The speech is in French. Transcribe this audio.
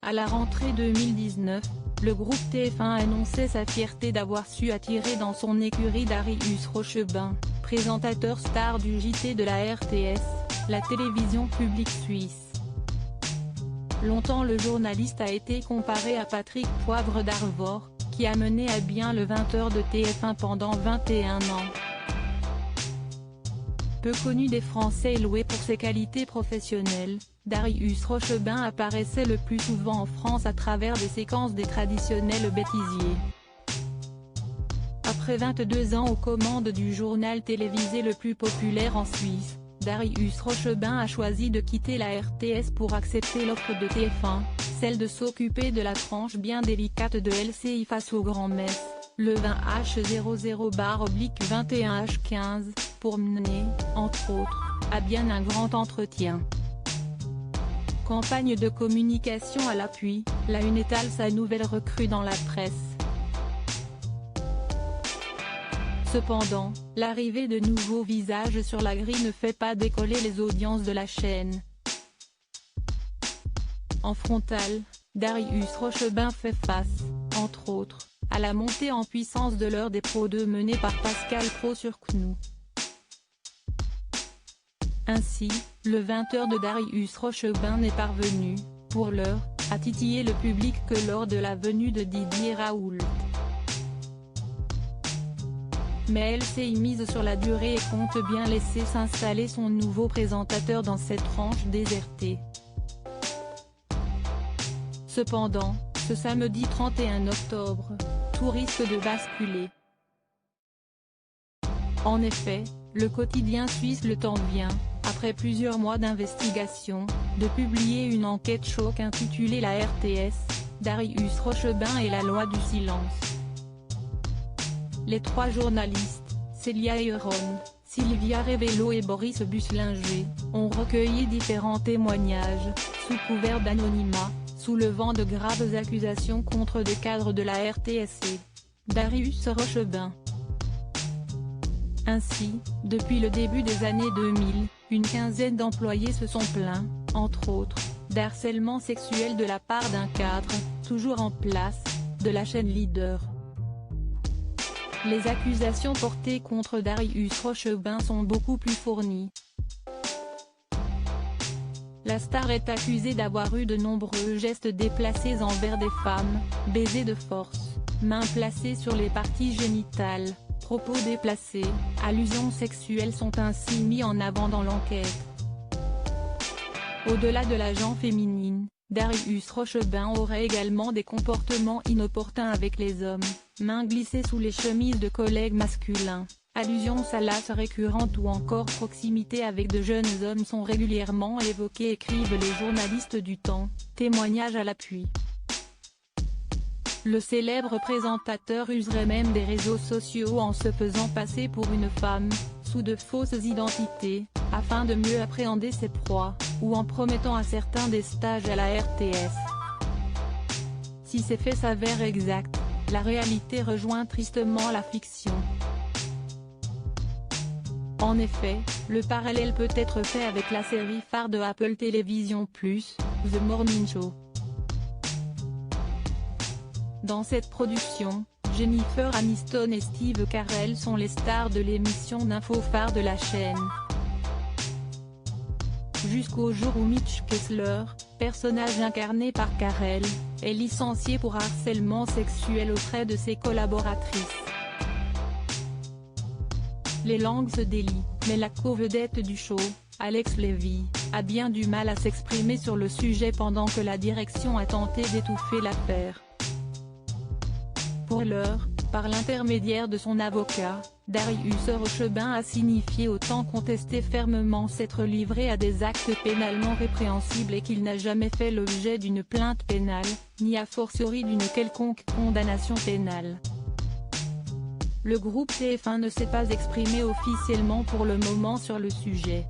À la rentrée 2019, le groupe TF1 annonçait sa fierté d'avoir su attirer dans son écurie Darius Rochebin, présentateur star du JT de la RTS, la télévision publique suisse. Longtemps le journaliste a été comparé à Patrick Poivre d'Arvor, qui a mené à bien le 20h de TF1 pendant 21 ans. Peu connu des Français et loué pour ses qualités professionnelles, Darius Rochebin apparaissait le plus souvent en France à travers des séquences des traditionnels bêtisiers. Après 22 ans aux commandes du journal télévisé le plus populaire en Suisse, Darius Rochebin a choisi de quitter la RTS pour accepter l'offre de TF1, celle de s'occuper de la tranche bien délicate de LCI face au Grand Metz, le 20H00/21H15, pour mener, entre autres, à bien un grand entretien. Campagne de communication à l'appui, la Une étale sa nouvelle recrue dans la presse. Cependant, l'arrivée de nouveaux visages sur la grille ne fait pas décoller les audiences de la chaîne. En frontal, Darius Rochebin fait face, entre autres, à la montée en puissance de l'heure des Pro 2 menée par Pascal Praud sur CNU. Ainsi, le 20h de Darius Rochebin n'est parvenu, pour l'heure, à titiller le public que lors de la venue de Didier Raoult. Mais LCI mise sur la durée et compte bien laisser s'installer son nouveau présentateur dans cette tranche désertée. Cependant, ce samedi 31 octobre, tout risque de basculer. En effet, le quotidien suisse Le Temps vient, après plusieurs mois d'investigation, de publier une enquête choc intitulée La RTS, Darius Rochebin et la loi du silence. Les trois journalistes, Célia Eyron, Sylvia Révélo et Boris Busslinger, ont recueilli différents témoignages, sous couvert d'anonymat, soulevant de graves accusations contre des cadres de la RTSC. Darius Rochebin. Ainsi, depuis le début des années 2000, une quinzaine d'employés se sont plaints, entre autres, d'harcèlement sexuel de la part d'un cadre, toujours en place, de la chaîne leader. Les accusations portées contre Darius Rochebin sont beaucoup plus fournies. La star est accusée d'avoir eu de nombreux gestes déplacés envers des femmes, baisers de force, mains placées sur les parties génitales, propos déplacés, allusions sexuelles sont ainsi mis en avant dans l'enquête. Au-delà de la gent féminine, Darius Rochebin aurait également des comportements inopportuns avec les hommes, mains glissées sous les chemises de collègues masculins, allusions salaces récurrentes ou encore proximité avec de jeunes hommes sont régulièrement évoquées, écrivent les journalistes du Temps, témoignage à l'appui. Le célèbre présentateur userait même des réseaux sociaux en se faisant passer pour une femme, sous de fausses identités, afin de mieux appréhender ses proies, ou en promettant à certains des stages à la RTS. Si ces faits s'avèrent exacts, la réalité rejoint tristement la fiction. En effet, le parallèle peut être fait avec la série phare de Apple Television+, The Morning Show. Dans cette production, Jennifer Aniston et Steve Carell sont les stars de l'émission d'info phare de la chaîne. Jusqu'au jour où Mitch Kessler, personnage incarné par Carell, est licencié pour harcèlement sexuel auprès de ses collaboratrices. Les langues se délient, mais la co-vedette du show, Alex Levy, a bien du mal à s'exprimer sur le sujet pendant que la direction a tenté d'étouffer l'affaire. Pour l'heure, par l'intermédiaire de son avocat, Darius Rochebin a signifié au Temps contester fermement s'être livré à des actes pénalement répréhensibles et qu'il n'a jamais fait l'objet d'une plainte pénale, ni a fortiori d'une quelconque condamnation pénale. Le groupe TF1 ne s'est pas exprimé officiellement pour le moment sur le sujet.